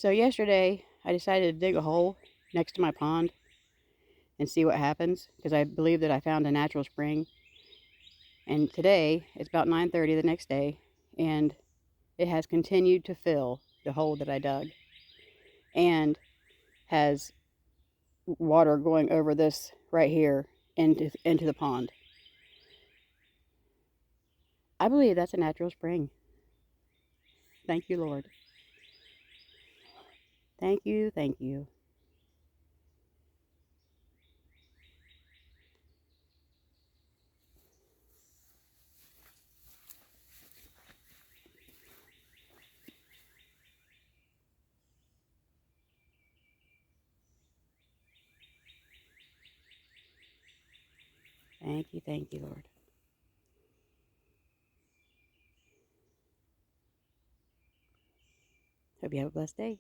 So yesterday, I decided to dig a hole next to my pond and see what happens, because I believe that I found a natural spring. And today, it's about 9:30 the next day, and it has continued to fill the hole that I dug, and has water going over this right here into the pond. I believe that's a natural spring. Thank you, Lord. Thank you, thank you. Thank you, Lord. Hope you have a blessed day.